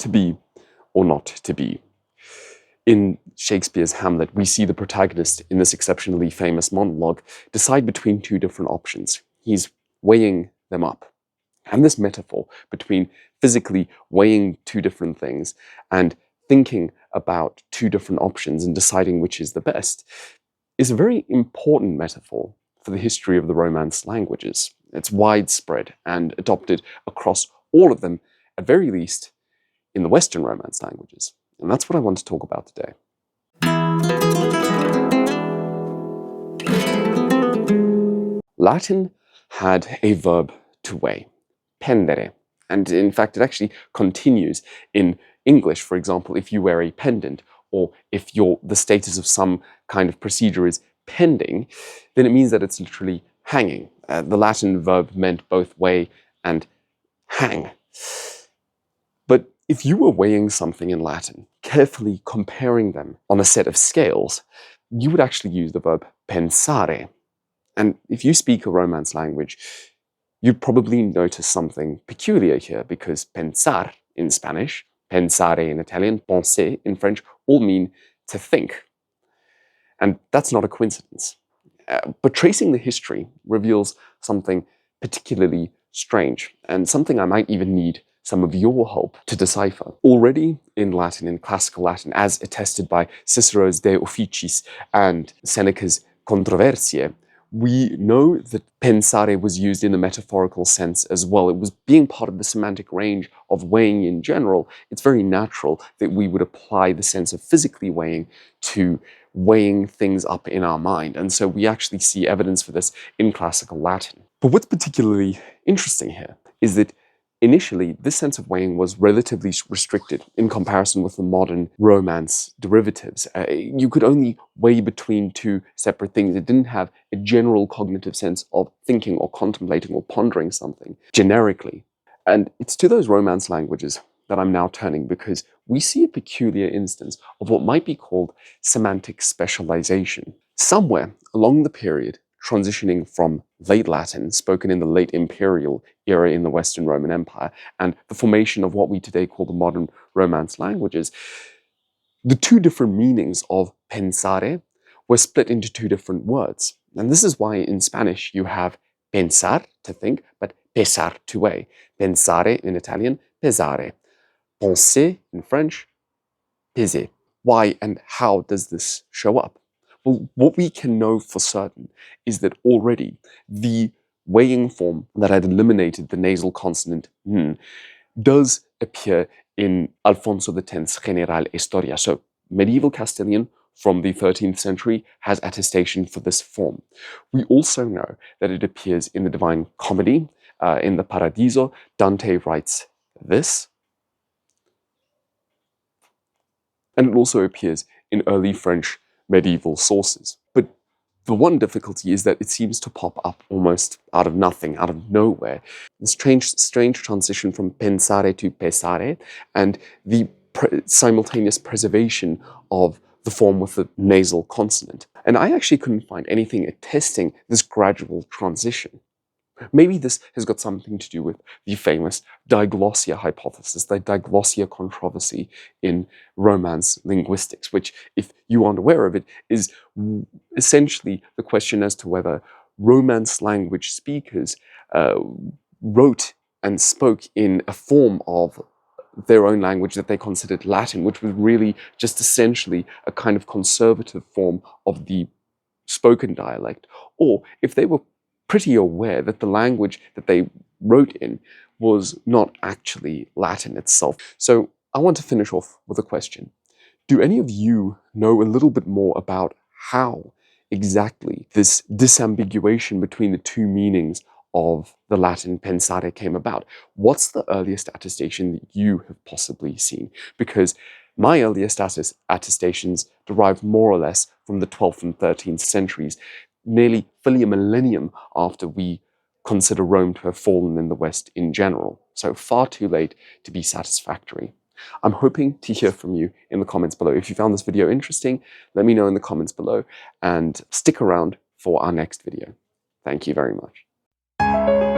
to be or not to be. In Shakespeare's Hamlet, we see the protagonist in this exceptionally famous monologue decide between two different options. He's weighing them up. And this metaphor between physically weighing two different things and thinking about two different options and deciding which is the best is a very important metaphor for the history of the Romance languages. It's widespread and adopted across all of them, at very least in the Western Romance languages. And that's what I want to talk about today. Latin had a verb to weigh, pendere. And in fact, it actually continues in English. For example, if you wear a pendant, or if the status of some kind of procedure is pending, then it means that it's literally hanging. The Latin verb meant both weigh and hang. But if you were weighing something in Latin, carefully comparing them on a set of scales, you would actually use the verb pensare. And if you speak a Romance language, you'd probably notice something peculiar here, because pensar in Spanish, pensare in Italian, penser in French, all mean to think. And that's not a coincidence. But tracing the history reveals something particularly strange, and something I might even need some of your help to decipher. Already in Latin, in classical Latin, as attested by Cicero's De Officiis and Seneca's Controversiae, we know that pensare was used in a metaphorical sense as well. It was being part of the semantic range of weighing in general. It's very natural that we would apply the sense of physically weighing to weighing things up in our mind. And so we actually see evidence for this in classical Latin. But what's particularly interesting here is that initially, this sense of weighing was relatively restricted in comparison with the modern Romance derivatives. You could only weigh between two separate things. It didn't have a general cognitive sense of thinking or contemplating or pondering something generically. And it's to those Romance languages that I'm now turning, because we see a peculiar instance of what might be called semantic specialization. Somewhere along the period transitioning from late Latin, spoken in the late imperial era in the Western Roman Empire, and the formation of what we today call the modern Romance languages, the two different meanings of pensare were split into two different words. And this is why in Spanish you have pensar, to think, but pesar, to weigh. Pensare in Italian, pesare. Penser in French, peser. Why and how does this show up? Well, what we can know for certain is that already the weighing form that had eliminated the nasal consonant n does appear in Alfonso X's General Historia. So medieval Castilian from the 13th century has attestation for this form. We also know that it appears in the Divine Comedy, in the Paradiso. Dante writes this. And it also appears in early French medieval sources. But the one difficulty is that it seems to pop up almost out of nothing, out of nowhere. This strange transition from pensare to pesare, and the simultaneous preservation of the form with the nasal consonant. And I actually couldn't find anything attesting this gradual transition. Maybe this has got something to do with the famous diglossia hypothesis, the diglossia controversy in Romance linguistics, which, if you aren't aware of it, is essentially the question as to whether Romance language speakers wrote and spoke in a form of their own language that they considered Latin, which was really just essentially a kind of conservative form of the spoken dialect, or if they were pretty aware that the language that they wrote in was not actually Latin itself. So I want to finish off with a question. Do any of you know a little bit more about how exactly this disambiguation between the two meanings of the Latin pensare came about? What's the earliest attestation that you have possibly seen? Because my earliest attestations derive more or less from the 12th and 13th centuries, nearly fully a millennium after we consider Rome to have fallen in the West in general. So far too late to be satisfactory. I'm hoping to hear from you in the comments below. If you found this video interesting, let me know in the comments below, and stick around for our next video. Thank you very much.